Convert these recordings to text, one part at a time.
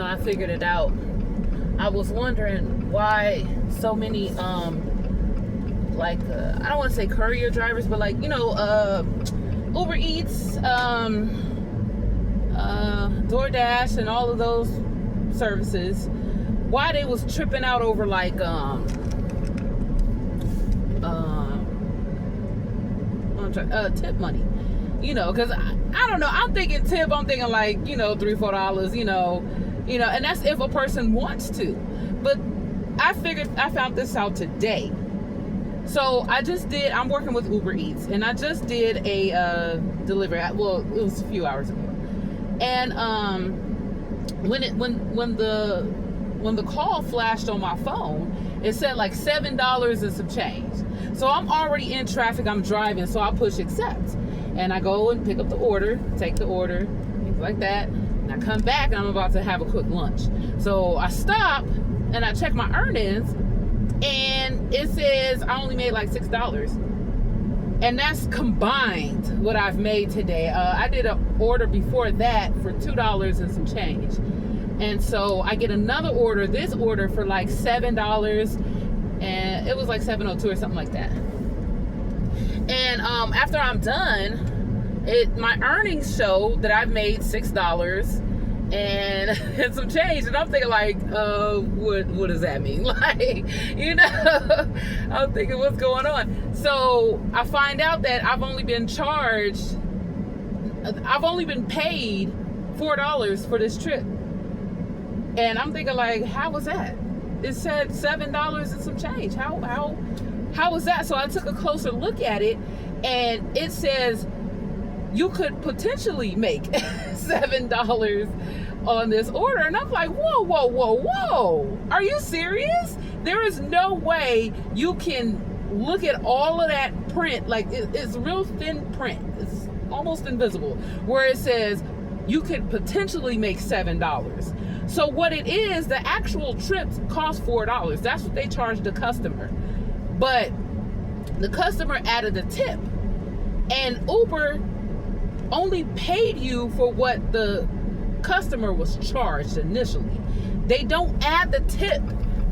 I figured it out. I was wondering why so many I don't want to say courier drivers, but Uber Eats, DoorDash, and all of those services, why they was tripping out over tip money. Because I don't know. I'm thinking tip. I'm thinking $3-4. And that's if a person wants to. But I found this out today. So I'm working with Uber Eats, and I just did a delivery. Well, it was a few hours ago. And when the call flashed on my phone, it said like $7 and some change. So I'm already in traffic. I'm driving, so I push accept. And I go and pick up the order, take the order, things like that. And I come back, and I'm about to have a quick lunch. So I stop, and I check my earnings, and it says I only made like $6. And that's combined what I've made today. I did an order before that for $2 and some change. And so I get another order, this order for like $7, and it was like $7.02 or something like that. And after I'm done, my earnings show that I've made $6 and some change, and I'm thinking what does that mean? I'm thinking, what's going on? So I find out that I've only been paid $4 for this trip. And I'm thinking, how was that? It said $7 and some change. How was that? So I took a closer look at it, and it says you could potentially make $7 on this order. And I'm like, whoa. Are you serious? There is no way you can look at all of that print. It's real thin print. It's almost invisible, where it says you could potentially make $7. So what it is, the actual trips cost $4. That's what they charge the customer. But the customer added a tip, and Uber only paid you for what the customer was charged initially. They don't add the tip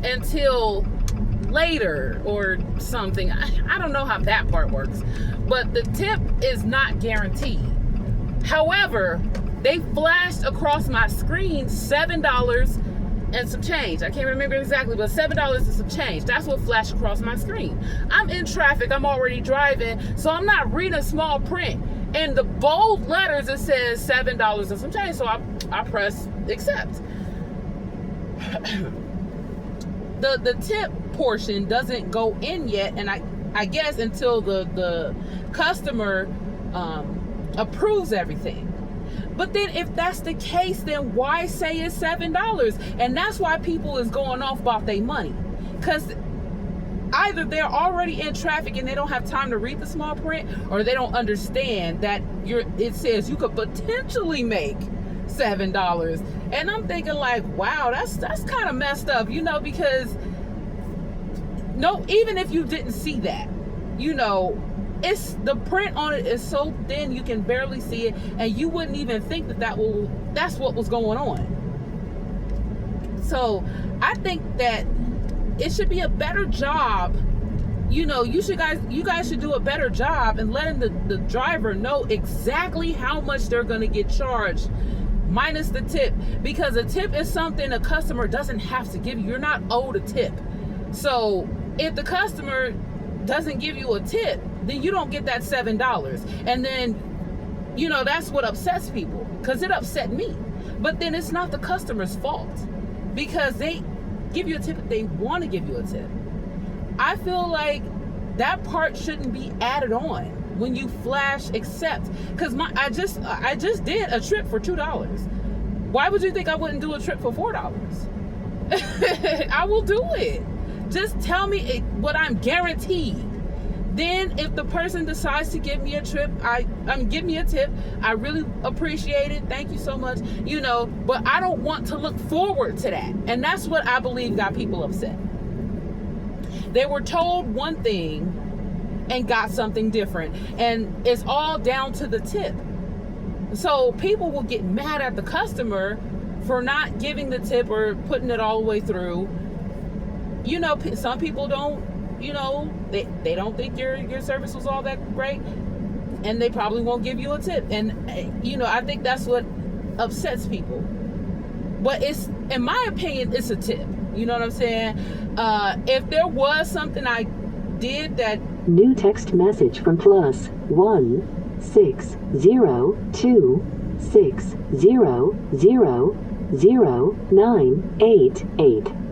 until later or something. I don't know how that part works, but the tip is not guaranteed. However, they flashed across my screen $7 and some change. I can't remember exactly, but $7 and some change. That's what flashed across my screen. I'm in traffic. I'm already driving, so I'm not reading small print. In the bold letters, it says $7 and some change. So I press accept. The tip portion doesn't go in yet, and I guess until the customer approves everything. But then if that's the case, then why say it's $7? And that's why people is going off about their money. Because either they're already in traffic and they don't have time to read the small print, or they don't understand that it says you could potentially make $7. And I'm thinking wow, that's kind of messed up, because even if you didn't see that, it's the print on it is so thin you can barely see it, and you wouldn't even think that's what was going on. So I think that it should be a better job. You guys should do a better job in letting the driver know exactly how much they're going to get charged minus the tip, because a tip is something a customer doesn't have to give you. You're not owed a tip. So if the customer doesn't give you a tip, then you don't get that $7. And then, that's what upsets people, because it upset me. But then it's not the customer's fault, because they give you a tip if they want to give you a tip. I feel like that part shouldn't be added on when you flash accept, because I just did a trip for $2. Why would you think I wouldn't do a trip for $4? I will do it. Just tell me what I'm guaranteed. Then if the person decides to give me a trip, give me a tip, I really appreciate it. Thank you so much. But I don't want to look forward to that. And that's what I believe got people upset. They were told one thing and got something different. And it's all down to the tip. So people will get mad at the customer for not giving the tip or putting it all the way through. You know, some people don't, you know, they don't think your service was all that great, and they probably won't give you a tip. And, you know, I think that's what upsets people. But it's, in my opinion, it's a tip. You know what I'm saying? If there was something I did that... New text message from +16026000988.